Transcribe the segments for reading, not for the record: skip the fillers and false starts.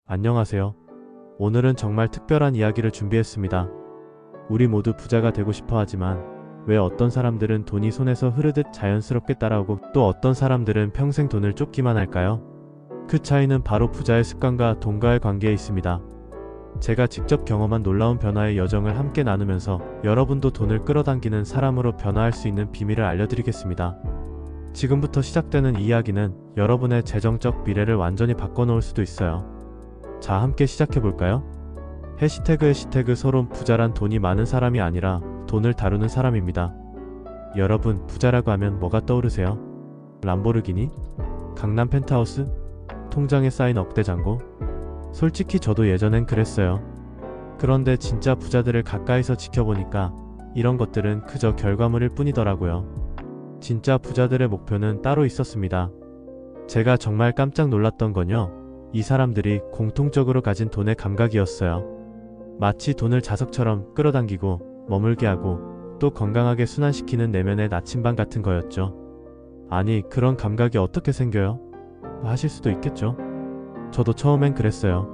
안녕하세요. 오늘은 정말 특별한 이야기를 준비했습니다. 우리 모두 부자가 되고 싶어 하지만 왜 어떤 사람들은 돈이 손에서 흐르듯 자연스럽게 따라오고 또 어떤 사람들은 평생 돈을 쫓기만 할까요? 그 차이는 바로 부자의 습관과 돈과의 관계에 있습니다. 제가 직접 경험한 놀라운 변화의 여정을 함께 나누면서 여러분도 돈을 끌어당기는 사람으로 변화할 수 있는 비밀을 알려드리겠습니다. 지금부터 시작되는 이야기는 여러분의 재정적 미래를 완전히 바꿔놓을 수도 있어요. 자, 함께 시작해볼까요? 해시태그 서론 부자란 돈이 많은 사람이 아니라 돈을 다루는 사람입니다. 여러분, 부자라고 하면 뭐가 떠오르세요? 람보르기니? 강남 펜트하우스? 통장에 쌓인 억대 잔고? 솔직히 저도 예전엔 그랬어요. 그런데 진짜 부자들을 가까이서 지켜보니까 이런 것들은 그저 결과물일 뿐이더라고요. 진짜 부자들의 목표는 따로 있었습니다. 제가 정말 깜짝 놀랐던 건요, 이 사람들이 공통적으로 가진 돈의 감각이었어요. 마치 돈을 자석처럼 끌어당기고 머물게 하고 또 건강하게 순환시키는 내면의 나침반 같은 거였죠. 아니, 그런 감각이 어떻게 생겨요? 하실 수도 있겠죠. 저도 처음엔 그랬어요.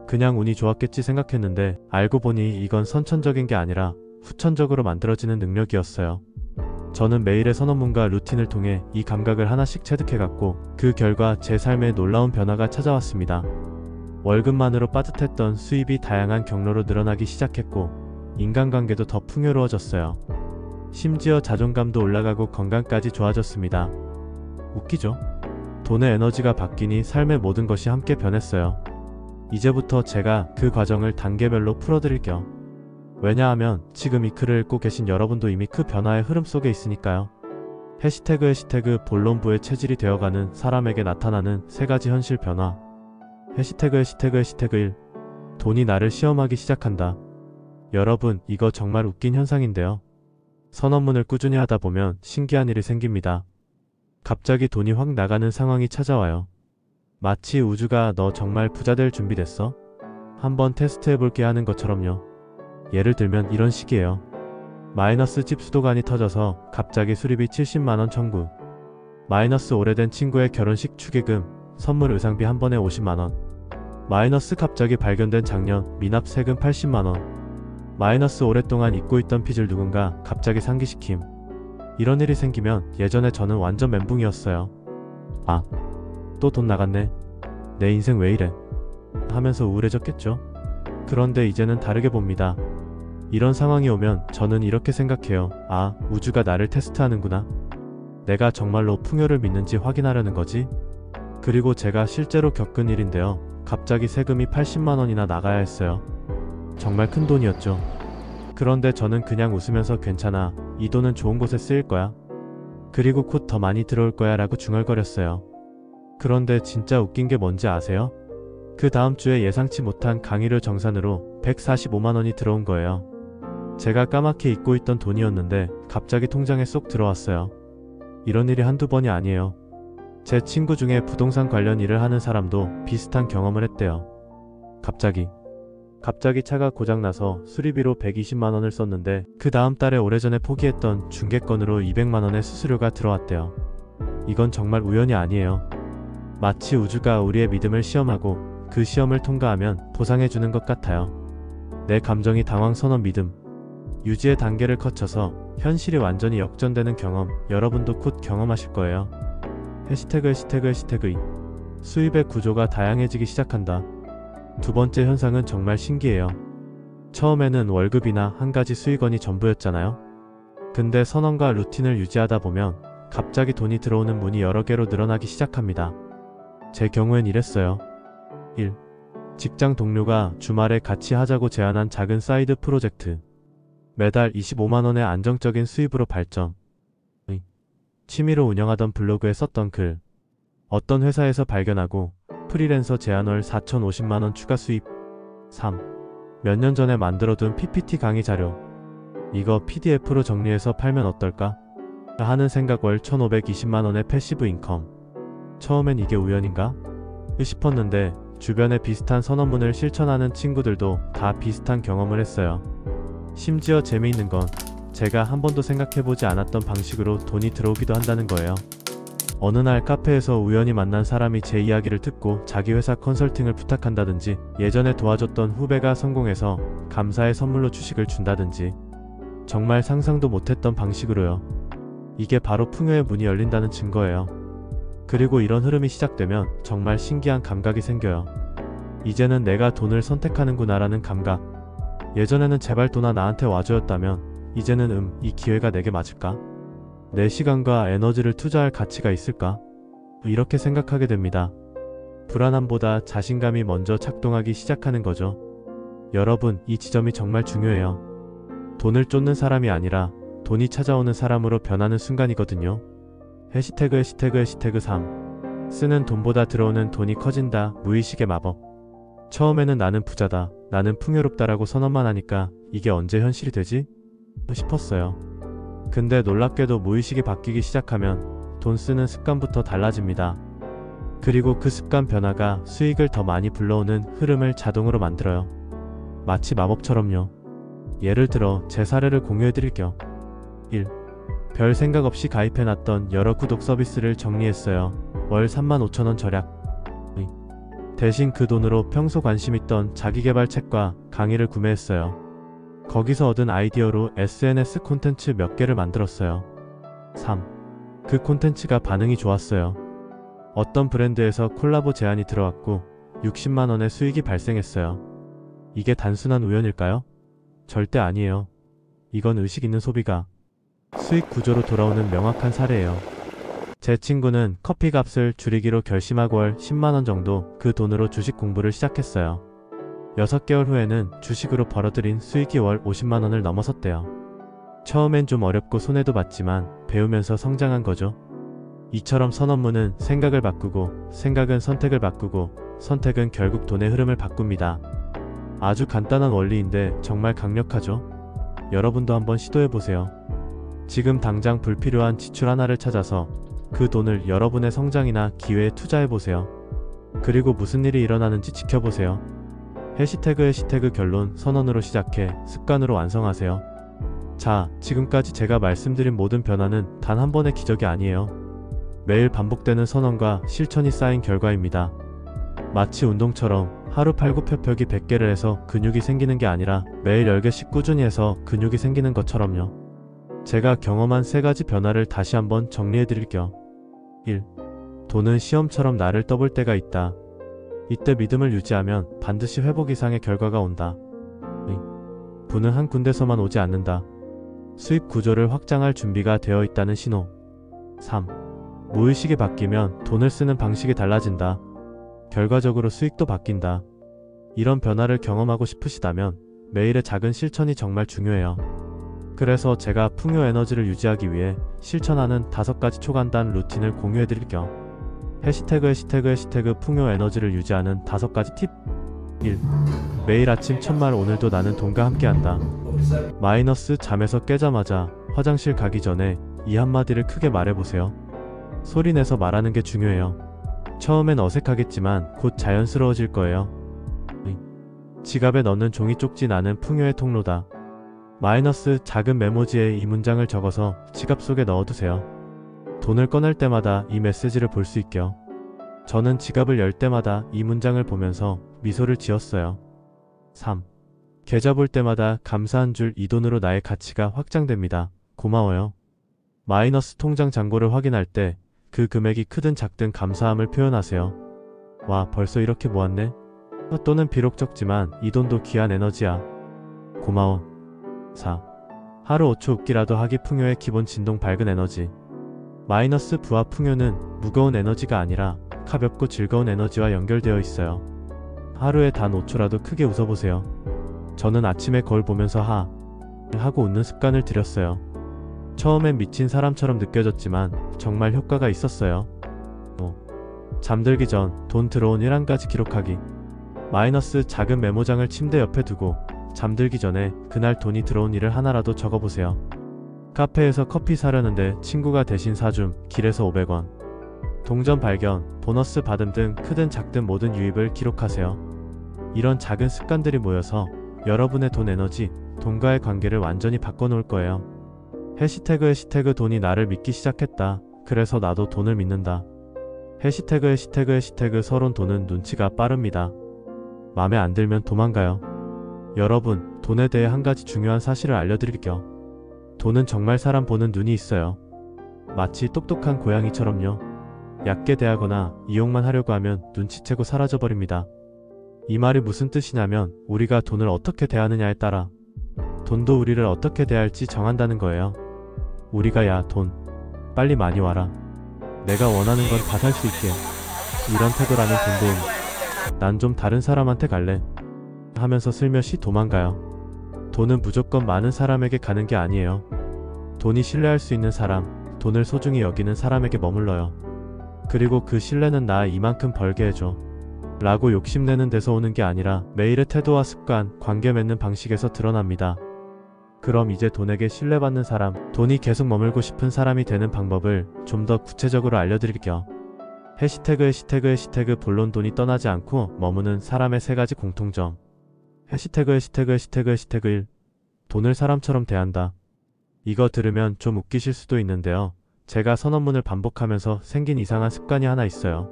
그냥 운이 좋았겠지 생각했는데 알고 보니 이건 선천적인 게 아니라 후천적으로 만들어지는 능력이었어요. 저는 매일의 선언문과 루틴을 통해 이 감각을 하나씩 체득해갔고 그 결과 제 삶에 놀라운 변화가 찾아왔습니다. 월급만으로 빠듯했던 수입이 다양한 경로로 늘어나기 시작했고 인간관계도 더 풍요로워졌어요. 심지어 자존감도 올라가고 건강까지 좋아졌습니다. 웃기죠? 돈의 에너지가 바뀌니 삶의 모든 것이 함께 변했어요. 이제부터 제가 그 과정을 단계별로 풀어드릴게요. 왜냐하면 지금 이 글을 읽고 계신 여러분도 이미 그 변화의 흐름 속에 있으니까요. 해시태그 본론부의 체질이 되어가는 사람에게 나타나는 세 가지 현실 변화. 해시태그 1. 돈이 나를 시험하기 시작한다. 여러분, 이거 정말 웃긴 현상인데요. 선언문을 꾸준히 하다 보면 신기한 일이 생깁니다. 갑자기 돈이 확 나가는 상황이 찾아와요. 마치 우주가 너 정말 부자 될 준비됐어? 한번 테스트해볼게 하는 것처럼요. 예를 들면 이런 식이에요. 마이너스 집 수도관이 터져서 갑자기 수리비 70만원 청구. 마이너스 오래된 친구의 결혼식 축의금, 선물 의상비 한 번에 50만원. 마이너스 갑자기 발견된 작년 미납 세금 80만원. 마이너스 오랫동안 잊고 있던 빚을 누군가 갑자기 상기시킴. 이런 일이 생기면 예전에 저는 완전 멘붕이었어요. 아, 또 돈 나갔네. 내 인생 왜 이래? 하면서 우울해졌겠죠. 그런데 이제는 다르게 봅니다. 이런 상황이 오면 저는 이렇게 생각해요. 아, 우주가 나를 테스트하는구나. 내가 정말로 풍요를 믿는지 확인하려는 거지. 그리고 제가 실제로 겪은 일인데요. 갑자기 세금이 80만원이나 나가야 했어요. 정말 큰 돈이었죠. 그런데 저는 그냥 웃으면서 괜찮아. 이 돈은 좋은 곳에 쓰일 거야. 그리고 곧 더 많이 들어올 거야 라고 중얼거렸어요. 그런데 진짜 웃긴 게 뭔지 아세요? 그 다음 주에 예상치 못한 강의료 정산으로 145만원이 들어온 거예요. 제가 까맣게 잊고 있던 돈이었는데 갑자기 통장에 쏙 들어왔어요. 이런 일이 한두 번이 아니에요. 제 친구 중에 부동산 관련 일을 하는 사람도 비슷한 경험을 했대요. 갑자기 차가 고장나서 수리비로 120만원을 썼는데 그 다음 달에 오래전에 포기했던 중개건으로 200만원의 수수료가 들어왔대요. 이건 정말 우연이 아니에요. 마치 우주가 우리의 믿음을 시험하고 그 시험을 통과하면 보상해주는 것 같아요. 내 감정이 당황스러운 믿음. 유지의 단계를 거쳐서 현실이 완전히 역전되는 경험, 여러분도 곧 경험하실 거예요. 해시태그 2. 수입의 구조가 다양해지기 시작한다. 두 번째 현상은 정말 신기해요. 처음에는 월급이나 한 가지 수익원이 전부였잖아요. 근데 선언과 루틴을 유지하다 보면 갑자기 돈이 들어오는 문이 여러 개로 늘어나기 시작합니다. 제 경우엔 이랬어요. 1. 직장 동료가 주말에 같이 하자고 제안한 작은 사이드 프로젝트. 매달 25만원의 안정적인 수입으로 발전. 2. 취미로 운영하던 블로그에 썼던 글. 어떤 회사에서 발견하고 프리랜서 제안월 4,050만원 추가 수입. 3. 몇 년 전에 만들어둔 PPT 강의 자료. 이거 PDF로 정리해서 팔면 어떨까? 하는 생각. 월 1,520만원의 패시브 인컴. 처음엔 이게 우연인가? 싶었는데 주변에 비슷한 선언문을 실천하는 친구들도 다 비슷한 경험을 했어요. 심지어 재미있는 건 제가 한 번도 생각해보지 않았던 방식으로 돈이 들어오기도 한다는 거예요. 어느 날 카페에서 우연히 만난 사람이 제 이야기를 듣고 자기 회사 컨설팅을 부탁한다든지, 예전에 도와줬던 후배가 성공해서 감사의 선물로 주식을 준다든지, 정말 상상도 못했던 방식으로요. 이게 바로 풍요의 문이 열린다는 증거예요. 그리고 이런 흐름이 시작되면 정말 신기한 감각이 생겨요. 이제는 내가 돈을 선택하는구나라는 감각. 예전에는 제발 돈아 나한테 와줘였다면, 이제는 이 기회가 내게 맞을까? 내 시간과 에너지를 투자할 가치가 있을까? 이렇게 생각하게 됩니다. 불안함보다 자신감이 먼저 작동하기 시작하는 거죠. 여러분, 이 지점이 정말 중요해요. 돈을 쫓는 사람이 아니라 돈이 찾아오는 사람으로 변하는 순간이거든요. 해시태그 3. 쓰는 돈보다 들어오는 돈이 커진다. 무의식의 마법. 처음에는 나는 부자다, 나는 풍요롭다라고 선언만 하니까 이게 언제 현실이 되지? 싶었어요. 근데 놀랍게도 무의식이 바뀌기 시작하면 돈 쓰는 습관부터 달라집니다. 그리고 그 습관 변화가 수익을 더 많이 불러오는 흐름을 자동으로 만들어요. 마치 마법처럼요. 예를 들어 제 사례를 공유해드릴게요. 1. 별 생각 없이 가입해놨던 여러 구독 서비스를 정리했어요. 월 35,000원 절약. 대신 그 돈으로 평소 관심 있던 자기계발 책과 강의를 구매했어요. 거기서 얻은 아이디어로 SNS 콘텐츠 몇 개를 만들었어요. 3. 그 콘텐츠가 반응이 좋았어요. 어떤 브랜드에서 콜라보 제안이 들어왔고 60만원의 수익이 발생했어요. 이게 단순한 우연일까요? 절대 아니에요. 이건 의식 있는 소비가 수익 구조로 돌아오는 명확한 사례예요. 제 친구는 커피 값을 줄이기로 결심하고 월 10만원 정도 그 돈으로 주식 공부를 시작했어요. 6개월 후에는 주식으로 벌어들인 수익이 월 50만원을 넘어섰대요. 처음엔 좀 어렵고 손해도 봤지만 배우면서 성장한 거죠. 이처럼 선언문은 생각을 바꾸고, 생각은 선택을 바꾸고, 선택은 결국 돈의 흐름을 바꿉니다. 아주 간단한 원리인데 정말 강력하죠? 여러분도 한번 시도해보세요. 지금 당장 불필요한 지출 하나를 찾아서 그 돈을 여러분의 성장이나 기회에 투자해보세요. 그리고 무슨 일이 일어나는지 지켜보세요. 해시태그 결론 선언으로 시작해 습관으로 완성하세요. 자, 지금까지 제가 말씀드린 모든 변화는 단 한 번의 기적이 아니에요. 매일 반복되는 선언과 실천이 쌓인 결과입니다. 마치 운동처럼 하루 팔굽혀펴기 100개를 해서 근육이 생기는 게 아니라 매일 10개씩 꾸준히 해서 근육이 생기는 것처럼요. 제가 경험한 3가지 변화를 다시 한번 정리해드릴게요. 1. 돈은 시험처럼 나를 떠볼 때가 있다. 이때 믿음을 유지하면 반드시 회복 이상의 결과가 온다. 2. 부는 한 군데서만 오지 않는다. 수입 구조를 확장할 준비가 되어 있다는 신호. 3. 무의식이 바뀌면 돈을 쓰는 방식이 달라진다. 결과적으로 수익도 바뀐다. 이런 변화를 경험하고 싶으시다면 매일의 작은 실천이 정말 중요해요. 그래서 제가 풍요 에너지를 유지하기 위해 실천하는 5가지 초간단 루틴을 공유해드릴게요. 해시태그 풍요 에너지를 유지하는 5가지 팁. 1. 매일 아침 첫말 오늘도 나는 돈과 함께한다. 마이너스 잠에서 깨자마자 화장실 가기 전에 이 한마디를 크게 말해보세요. 소리내서 말하는 게 중요해요. 처음엔 어색하겠지만 곧 자연스러워질 거예요. 지갑에 넣는 종이 쪽지 나는 풍요의 통로다. 마이너스 작은 메모지에 이 문장을 적어서 지갑 속에 넣어두세요. 돈을 꺼낼 때마다 이 메시지를 볼 수 있게요. 저는 지갑을 열 때마다 이 문장을 보면서 미소를 지었어요. 3. 계좌 볼 때마다 감사한 줄 이 돈으로 나의 가치가 확장됩니다. 고마워요. 마이너스 통장 잔고를 확인할 때 그 금액이 크든 작든 감사함을 표현하세요. 와, 벌써 이렇게 모았네? 또는 비록 적지만 이 돈도 귀한 에너지야. 고마워. 4. 하루 5초 웃기라도 하기 풍요의 기본 진동 밝은 에너지. 마이너스 부와 풍요는 무거운 에너지가 아니라 가볍고 즐거운 에너지와 연결되어 있어요. 하루에 단 5초라도 크게 웃어보세요. 저는 아침에 거울 보면서 하고 웃는 습관을 들였어요. 처음엔 미친 사람처럼 느껴졌지만 정말 효과가 있었어요. 잠들기 전 돈 들어온 1안까지 기록하기. 마이너스 작은 메모장을 침대 옆에 두고 잠들기 전에 그날 돈이 들어온 일을 하나라도 적어보세요. 카페에서 커피 사려는데 친구가 대신 사줌, 길에서 500원. 동전 발견, 보너스 받음 등 크든 작든 모든 유입을 기록하세요. 이런 작은 습관들이 모여서 여러분의 돈 에너지, 돈과의 관계를 완전히 바꿔놓을 거예요. 해시태그 돈이 나를 믿기 시작했다. 그래서 나도 돈을 믿는다. 해시태그 서론 돈은 눈치가 빠릅니다. 맘에 안 들면 도망가요. 여러분, 돈에 대해 한 가지 중요한 사실을 알려드릴게요. 돈은 정말 사람 보는 눈이 있어요. 마치 똑똑한 고양이처럼요. 얕게 대하거나 이용만 하려고 하면 눈치채고 사라져버립니다. 이 말이 무슨 뜻이냐면 우리가 돈을 어떻게 대하느냐에 따라 돈도 우리를 어떻게 대할지 정한다는 거예요. 우리가 야, 돈, 빨리 많이 와라. 내가 원하는 건 다 살 수 있게. 이런 태도라면 돈도 난 좀 다른 사람한테 갈래. 하면서 슬며시 도망가요. 돈은 무조건 많은 사람에게 가는 게 아니에요. 돈이 신뢰할 수 있는 사람, 돈을 소중히 여기는 사람에게 머물러요. 그리고 그 신뢰는 나 이만큼 벌게 해줘 라고 욕심내는 데서 오는 게 아니라 매일의 태도와 습관, 관계 맺는 방식에서 드러납니다. 그럼 이제 돈에게 신뢰받는 사람, 돈이 계속 머물고 싶은 사람이 되는 방법을 좀 더 구체적으로 알려드릴게요. 해시태그 본론 돈이 떠나지 않고 머무는 사람의 세 가지 공통점. 해시태그 1. 돈을 사람처럼 대한다. 이거 들으면 좀 웃기실 수도 있는데요. 제가 선언문을 반복하면서 생긴 이상한 습관이 하나 있어요.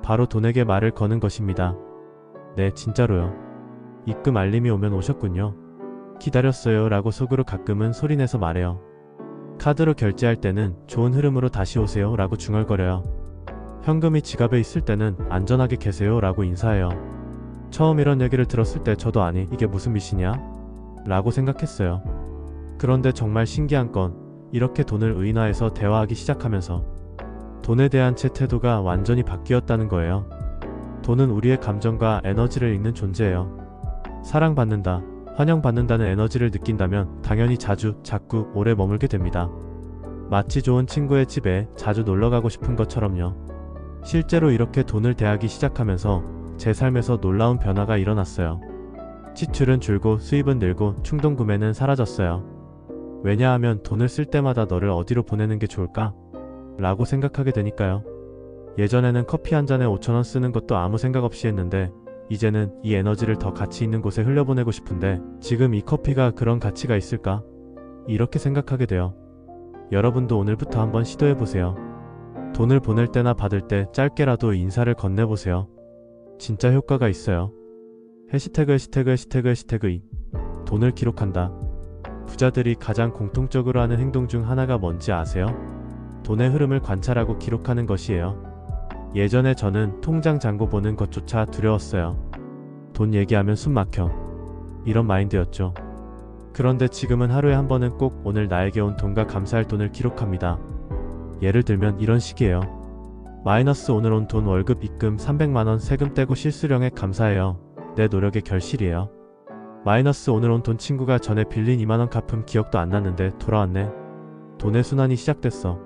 바로 돈에게 말을 거는 것입니다. 네, 진짜로요. 입금 알림이 오면 오셨군요. 기다렸어요 라고 속으로 가끔은 소리내서 말해요. 카드로 결제할 때는 좋은 흐름으로 다시 오세요 라고 중얼거려요. 현금이 지갑에 있을 때는 안전하게 계세요 라고 인사해요. 처음 이런 얘기를 들었을 때 저도 아니, 이게 무슨 미신이야? 라고 생각했어요. 그런데 정말 신기한 건 이렇게 돈을 의인화해서 대화하기 시작하면서 돈에 대한 제 태도가 완전히 바뀌었다는 거예요. 돈은 우리의 감정과 에너지를 읽는 존재예요. 사랑받는다, 환영받는다는 에너지를 느낀다면 당연히 자꾸 오래 머물게 됩니다. 마치 좋은 친구의 집에 자주 놀러가고 싶은 것처럼요. 실제로 이렇게 돈을 대하기 시작하면서 제 삶에서 놀라운 변화가 일어났어요. 지출은 줄고 수입은 늘고 충동구매는 사라졌어요. 왜냐하면 돈을 쓸 때마다 너를 어디로 보내는 게 좋을까? 라고 생각하게 되니까요. 예전에는 커피 한 잔에 5,000원 쓰는 것도 아무 생각 없이 했는데 이제는 이 에너지를 더 가치 있는 곳에 흘려보내고 싶은데 지금 이 커피가 그런 가치가 있을까? 이렇게 생각하게 돼요. 여러분도 오늘부터 한번 시도해보세요. 돈을 보낼 때나 받을 때 짧게라도 인사를 건네보세요. 진짜 효과가 있어요. 해시태그 2. 돈을 기록한다. 부자들이 가장 공통적으로 하는 행동 중 하나가 뭔지 아세요? 돈의 흐름을 관찰하고 기록하는 것이에요. 예전에 저는 통장 잔고 보는 것조차 두려웠어요. 돈 얘기하면 숨 막혀. 이런 마인드였죠. 그런데 지금은 하루에 한 번은 꼭 오늘 나에게 온 돈과 감사할 돈을 기록합니다. 예를 들면 이런 식이에요. 마이너스 오늘 온 돈 월급 입금 300만원 세금 떼고 실수령액 감사해요. 내 노력의 결실이에요. 마이너스 오늘 온 돈 친구가 전에 빌린 2만원 갚음 기억도 안 났는데 돌아왔네. 돈의 순환이 시작됐어.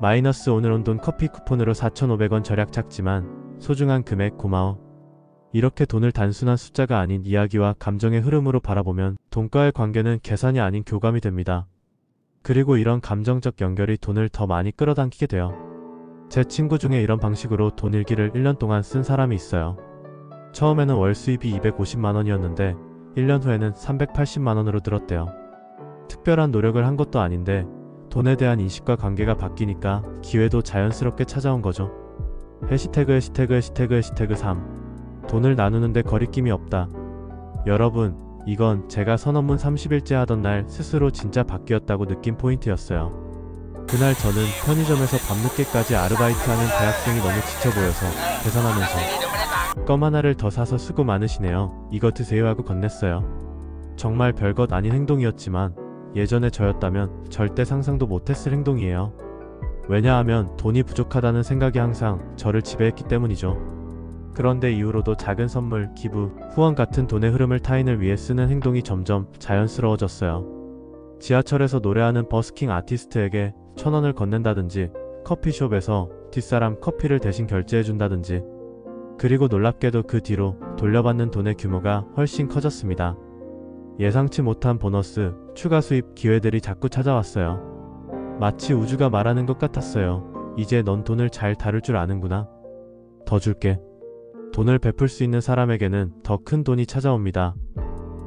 마이너스 오늘 온 돈 커피 쿠폰으로 4,500원 절약 작지만 소중한 금액 고마워. 이렇게 돈을 단순한 숫자가 아닌 이야기와 감정의 흐름으로 바라보면 돈과의 관계는 계산이 아닌 교감이 됩니다. 그리고 이런 감정적 연결이 돈을 더 많이 끌어당기게 돼요. 제 친구 중에 이런 방식으로 돈 일기를 1년 동안 쓴 사람이 있어요. 처음에는 월 수입이 250만원이었는데 1년 후에는 380만원으로 늘었대요. 특별한 노력을 한 것도 아닌데 돈에 대한 인식과 관계가 바뀌니까 기회도 자연스럽게 찾아온 거죠. 해시태그 3. 돈을 나누는데 거리낌이 없다. 여러분, 이건 제가 선언문 30일째 하던 날 스스로 진짜 바뀌었다고 느낀 포인트였어요. 그날 저는 편의점에서 밤늦게까지 아르바이트하는 대학생이 너무 지쳐 보여서 계산하면서 껌 하나를 더 사서 수고 많으시네요. 이거 드세요 하고 건넸어요. 정말 별것 아닌 행동이었지만 예전에 저였다면 절대 상상도 못했을 행동이에요. 왜냐하면 돈이 부족하다는 생각이 항상 저를 지배했기 때문이죠. 그런데 이후로도 작은 선물, 기부, 후원 같은 돈의 흐름을 타인을 위해 쓰는 행동이 점점 자연스러워졌어요. 지하철에서 노래하는 버스킹 아티스트에게 1,000원을 건넨다든지 커피숍에서 뒷사람 커피를 대신 결제해준다든지. 그리고 놀랍게도 그 뒤로 돌려받는 돈의 규모가 훨씬 커졌습니다. 예상치 못한 보너스, 추가 수입 기회들이 자꾸 찾아왔어요. 마치 우주가 말하는 것 같았어요. 이제 넌 돈을 잘 다룰 줄 아는구나. 더 줄게. 돈을 베풀 수 있는 사람에게는 더 큰 돈이 찾아옵니다.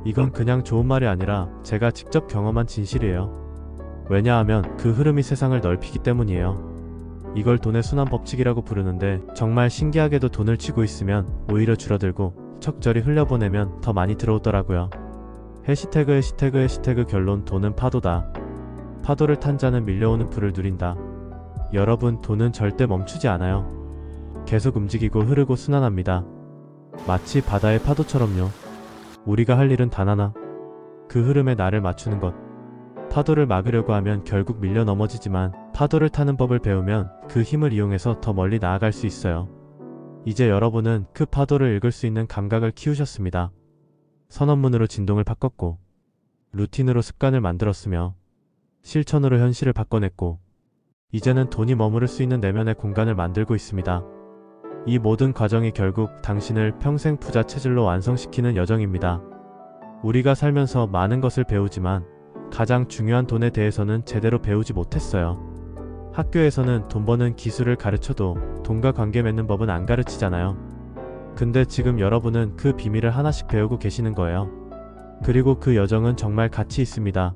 이건 그냥 좋은 말이 아니라 제가 직접 경험한 진실이에요. 왜냐하면 그 흐름이 세상을 넓히기 때문이에요. 이걸 돈의 순환 법칙이라고 부르는데 정말 신기하게도 돈을 쥐고 있으면 오히려 줄어들고 척절히 흘려보내면 더 많이 들어오더라고요. 해시태그 결론 돈은 파도다. 파도를 탄 자는 밀려오는 불을 누린다. 여러분, 돈은 절대 멈추지 않아요. 계속 움직이고 흐르고 순환합니다. 마치 바다의 파도처럼요. 우리가 할 일은 단 하나. 그 흐름에 나를 맞추는 것. 파도를 막으려고 하면 결국 밀려 넘어지지만 파도를 타는 법을 배우면 그 힘을 이용해서 더 멀리 나아갈 수 있어요. 이제 여러분은 그 파도를 읽을 수 있는 감각을 키우셨습니다. 선언문으로 진동을 바꿨고, 루틴으로 습관을 만들었으며, 실천으로 현실을 바꿔냈고, 이제는 돈이 머무를 수 있는 내면의 공간을 만들고 있습니다. 이 모든 과정이 결국 당신을 평생 부자 체질로 완성시키는 여정입니다. 우리가 살면서 많은 것을 배우지만 가장 중요한 돈에 대해서는 제대로 배우지 못했어요. 학교에서는 돈 버는 기술을 가르쳐도 돈과 관계 맺는 법은 안 가르치잖아요. 근데 지금 여러분은 그 비밀을 하나씩 배우고 계시는 거예요. 그리고 그 여정은 정말 가치 있습니다.